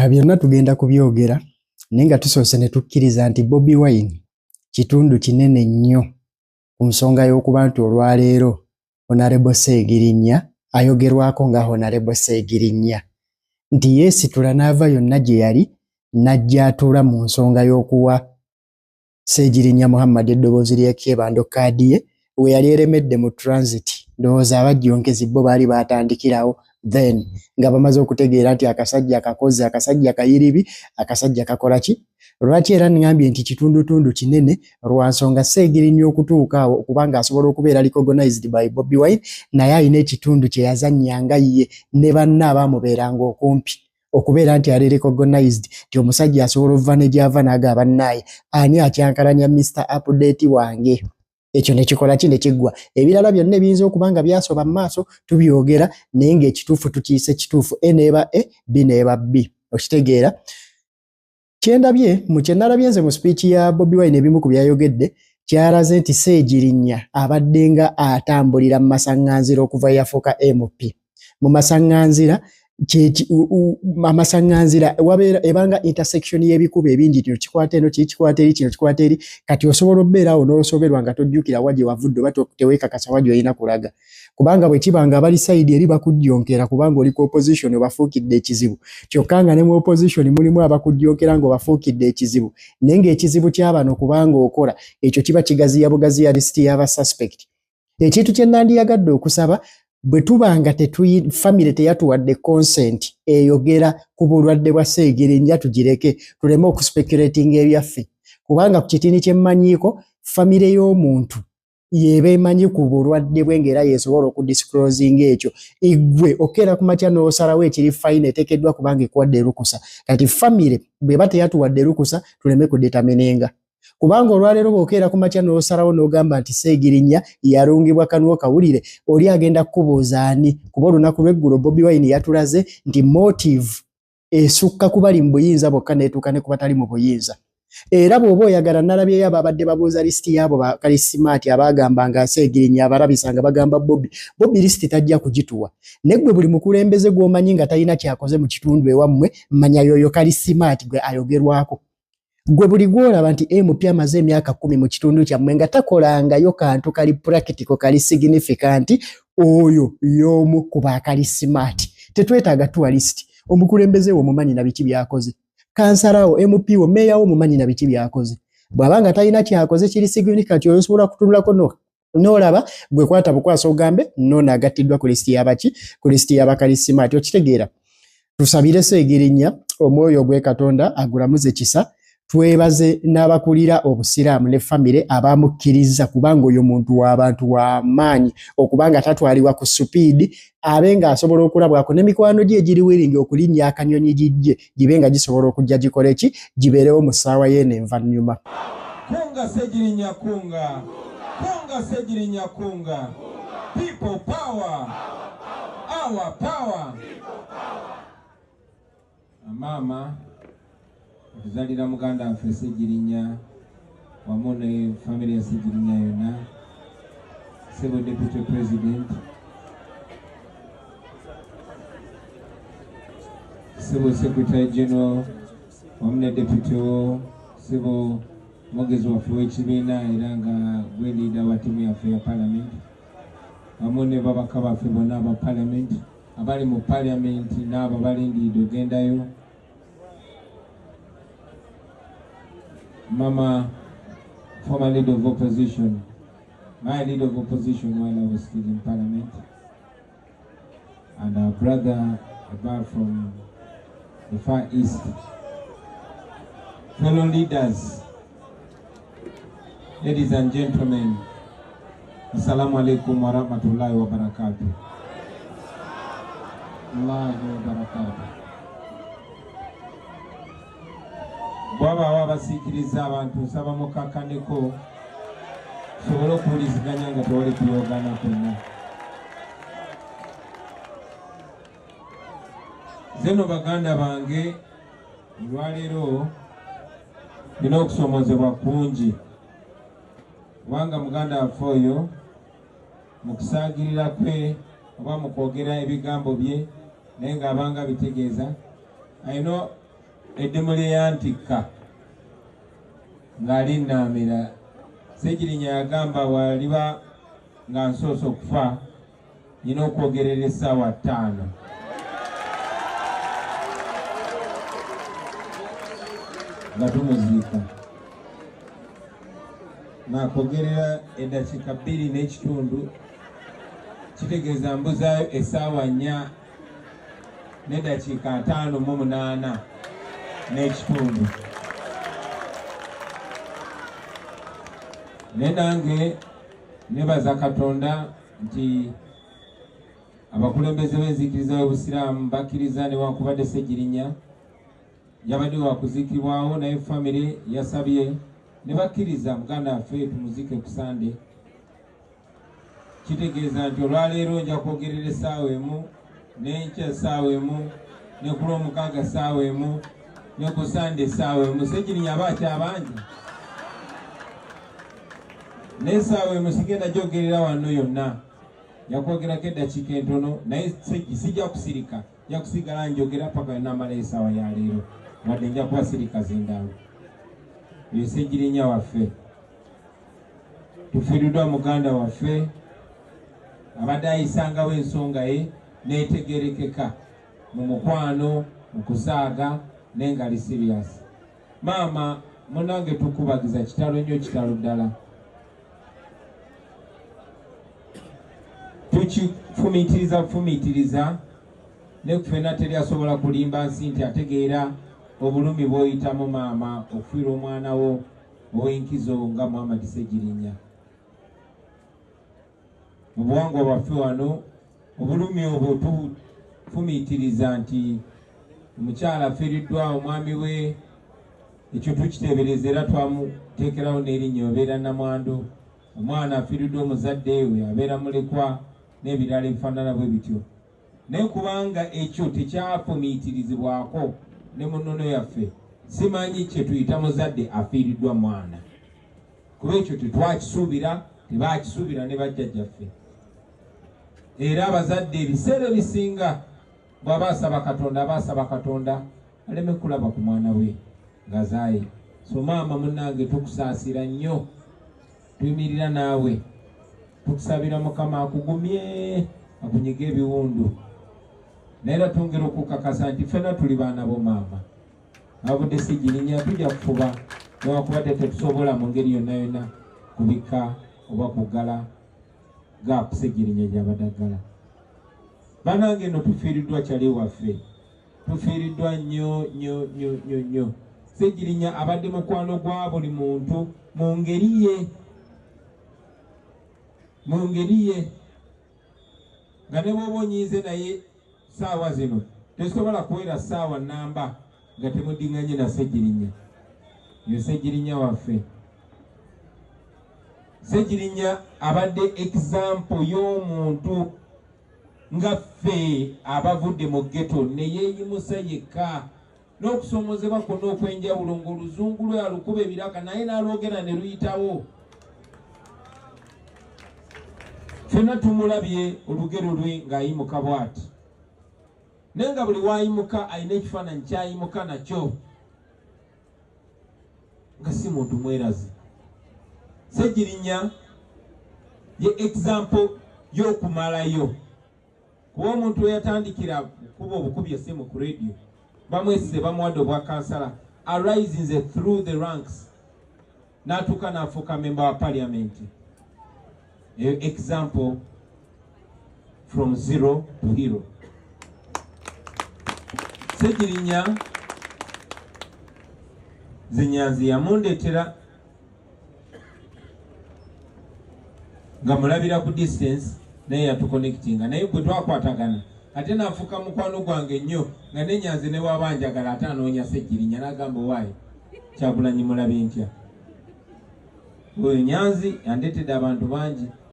byonna tugenda kubyogera naye nga tusoose ne tukkiriza nti Bobi Wine kitundu kinene nnyo ku nsonga y'okuba nti olwaleero Honorable Ssegirinnya ayogerwako nga Honorable Ssegirinnya nti yeesitula n'ava yonna gye yali n'ajja atuula mu nsonga y'okuwa Ssegirinnya Muhammad eddoboozi ly'ekyebando kaadi ye we yali eremedde mu transit. Ndowooza abajjonkezi bo baali baatandikirawo then nga bamaze okutegeera nti akasajja akakoze, akasajja kayiribi, akasajja kakola ki. Lwaki era ngambye nti kitundutundu kinene lwa nsonga Ssegirinnya okutuuka awo kubanga asobola okubeera recognized by Bobi Wine naye alina ekitundu kye yazannyanga ye ne banne abaamubeeranga okumpi okubeera nti ali recognized nti omusajja asobola okuva ne gy'ava n'agamba bannaye ani akyankalanya Mr. Update wange. Ekyo ne kikola ki ne kiggwa. Ebirala byonna ebiyinza okuba nga byasoba mu maaso tubyogera naye ng'ekituufu tukiyise kituufu A n'eba A, B n'eba B. Okitegeera? Kyendabye mu kye nalabye nze mu speech ya Bobi Wine ebimu ku byayogedde kyalaze nti Ssegirinnya abadde nga atambulira mu masaŋŋanzira okuva yafuuka MP. Mu masaŋŋanzira amasaŋŋanzira wabeera ebanga intersection y'ebikubo ebingi kino kikwata eno kikwata eri kino kikwata eri kati osobola obbeera awo n'osoberwa nga tojjukira waje wavudde oba teweekakasa waje olina kulaga kubanga bwe kibanga abali side eri bakujjonkera kubanga oli ku opposition obafuukidde ekizibu kyokka nga ne mu opposition mulimu abakujjonkera ng'obafuukidde ekizibu naye ng'ekizibu ky'abano kubanga okola ekyo kiba kigaziya bugaziya lisiti y'aba suspect. Ekintu kye nandiyagadde okusaba bwe tubanga family teyatuwadde consent eyogera ku bulwadde bwa Ssegirinnya tugireke tuleme okuspeculating ebyaffe kubanga ku kitini kye mmanyiiko family y'omuntu yeeba emanyi ku bulwadde bwe ng'era yeesobola okudisclosing ekyo igwe okera ku makya n'osalawo ekiri fine eteekeddwa kubanga ekuwadde lukusa kati family bweba teyatuwadde lukusa tuleme kudetermininga kubanga olwaleero bw'okeera ku makya n'osalawo n'ogamba nti Ssegirinnya yalungibwa kanwo kawulire oli agenda kukubuuza ani kuba olunaku lw'eggulo Bobi Wine yatulaze nti motive esukka ku bali mu buyinza bokka n'etuuka ne ku batali mu buyinza. Era bw'oba oyagala nalabyeyo ababadde babuuza lisiti y'abo bakalisitimaati abaagambanga Ssegirinnya abalabisanga bagamba Bobi lisiti tajja kugituwa neggwe buli mukulembeze gw'omanyi nga talina kyakoze mu kitundu ewammwe manya yoyo kalisitimaati gwe ayogerwako. Gwe buli gwolaba nti MP amaze emyaka 10 mu kitundu kyammwe nga takolangayo kantu kali practical kali significant oyo y'omu ku bakalisitimaati. Tetwetaaga tuwa lisiti omukulembeze wo mumanyi na biki byakoze. Kansalawo MP wo meya wo mumanyi na biki byakoze. Bw'abanga talina kyakoze kiri significant osobola kutunulako n'olaba gwe kwata bukwasa ogambe nno agattiddwa ku lisiti y'abaki ku lisiti y'abakalisitimaati. Okitegeera tusabire Ssegirinnya omwoyo gwe Katonda agulamuze kisa. Twebaze n'abakulira obusiraamu ne family abamukkiriza kubanga oyo muntu w'abantu w'amaanyi okubanga tatwalibwa ku supiidi abenga asobola okulabwako n'emikwano gye egiri wiringi okulinnya akanyonyi gijje gibenga gisobola okujja gikole ki gibeerewo mu ssaawa y'eno envannyuma. Kunga Ssegirinnya kunga. Kunga Ssegirinnya kunga. People power. Our power. Mama okuzalira muganda waffe Ssegirinnya wamu ne family ya Ssegirinnya yonna, Civil Deputy President, Civil Secretary General wamu ne Deputy Civil Mogezi waffe w'ekibiina era nga gwe leader wa ttiimu yaffe ya Parliament wamu ne babaka baffe bonna aba Parliament abali mu Parliament n'abo balindiridde ogendayo. Mama, former leader of opposition, my leader of opposition while I was still in Parliament, and our brother about from the Far East, fellow leaders, ladies and gentlemen, Assalamu alaikum wa rahmatullahi wa barakatuh. Allahu wa barakatuh. Bwaba wabasiikiriza abantu nsaba mukakkaneko sobola okuwuliziganya nga tewali kuyogaana kwonna. Zeno baganda bange olwaleero nina okusomozebwa kungi kubanga muganda waffe oyo mu kusaagirira kwe oba mu kwogera ebigambo bye naye ng'abanga bitegeeza alina eddimu lye yantikka ng'ali nnaamira. Sseggirinya yagamba waliba nga nsoose okufa nina okwogerera essaawa 5 nga tumuziika. Nakwogerera eddakiika 2 n'ekitundu, kitegeeza mbuzaayo essaawa 4 n'eddakiika 58 n'ekitundu. Ne nange nebaza Katonda nti abakulembeze b'enzikiriza y'Obusiraamu bakkiriza newankubadde Sseggirinya yabadde wakuziikibwawo naye famire yasabye ne bakkiriza muganda waffe tumuzike ku Sande. Kitegeeza nti olwaleero nja kwogerera essaawa 1, n'enkya essaawa 1, ne ku Lwomukaaga essaawa 1, ne ku Sande essaawa 1. Sseggirinya aba akyabangi n'essaawa 1 sigenda gyogerera wano yonna, yakwogerako eddakiika entono naye sijja kusirika, nja kusigala njogera paka yonamala essaawa ya leero wadde nja kuba sirika z'endalo. Oyo Sseggirinya waffe, tufiiriddwa muganda waffe abadde ayisangawo ensonga ye n'etegerekeka mu mukwano, mu kusaaga n'engali sirias. Maama munange tukubagiza kitalo nnyo, kitalo ddala. Tukifumiitiriza ne ffenna teri asobola kulimba nsi nti ategeera obulumi bw'oyitamu maama okufiira omwana wo ow'enkizo nga Muhammad Sseggirinya. Mu buwangwa bwaffe wano obulumi obwo tufumiitiriza nti omukyala afiiriddwa omwami we, ekyo tukiteebereza era twamuteekerawo n'erinnya obeera Namwandu. Omwana afiiriddwa omuzadde we abeera mulekwa n'ebirala ebifaanana bwe bityo. Naye kubanga ekyo tekyafumiitirizibwako ne mu nnono yaffe, simanyi kye tuyita muzadde afiiriddwa mwana. Kuba ekyo tetwakisuubira, tebaakisuubira ne bajjajjaffe. Era abazadde ebiseera ebisinga bw'aba asaba Katonda aleme kulaba ku mwana we ng'azaaye. So maama munnange tukusaasira nnyo, tuyimirira naawe, tukusabira Mukama akugumye, akunyiga ebiwundu. Naye era twongera okukakasa nti ffenna tuli baana bo maama. Abudde Sseggirinya tujja kufuba newankubadde tetusobola mu ngeri yonna yonna kubika oba kugala gaapu Sseggirinya gy'abadde aggala. Bannange nno tufiiriddwa kyali waffe, tufiiriddwa nnyo nnyo nnyo nnyo nnyo. Sseggirinya abadde mukwano gwa buli muntu mu ngeri ye, mu ngeri ye, nga ne bw'oba onyiize naye saawa zino tesobola kuwera saawa nnamba nga temuddinganye na Sseggirinya. Yo Sseggirinya waffe. Sseggirinya abadde example y'omuntu nga ffe abavudde mu ghetto ne yeeyimusa yekka n'okusoomozebwa kwonna okw'enjawulo ng'oluzungu lwe alukuba ebiraka naye n'alwogera ne luyitawo. Ffenna tumulabye olugero lwe ng'ayimuka bw'ati, naye nga buli waayimuka alina ekifaananyi ky'ayimuka nakyo, nga si muntu mwerazi. Sseggirinya ye example y'okumalayo. Kuba omuntu we yatandikira kuba obukubi essimu ku radio, bamwesize bamuwadde obwa kansala, arises through the ranks, n'atuuka n'afuuka member wa parliament. Example from zero to hero. Sseggirinya Zinyanzi yamundeetera nga mulabira ku distance naye yatuconnectinga, naye bwe twakwatagana ate naafuuka mukwano gwange nnyo nga n'Enyanzi ne waba njagala ate anoonya Sseggirinya n'agamba waayi Kyagulanyi mulabye ntya. Oyo Nyanzi yandeetedde abantu bangi.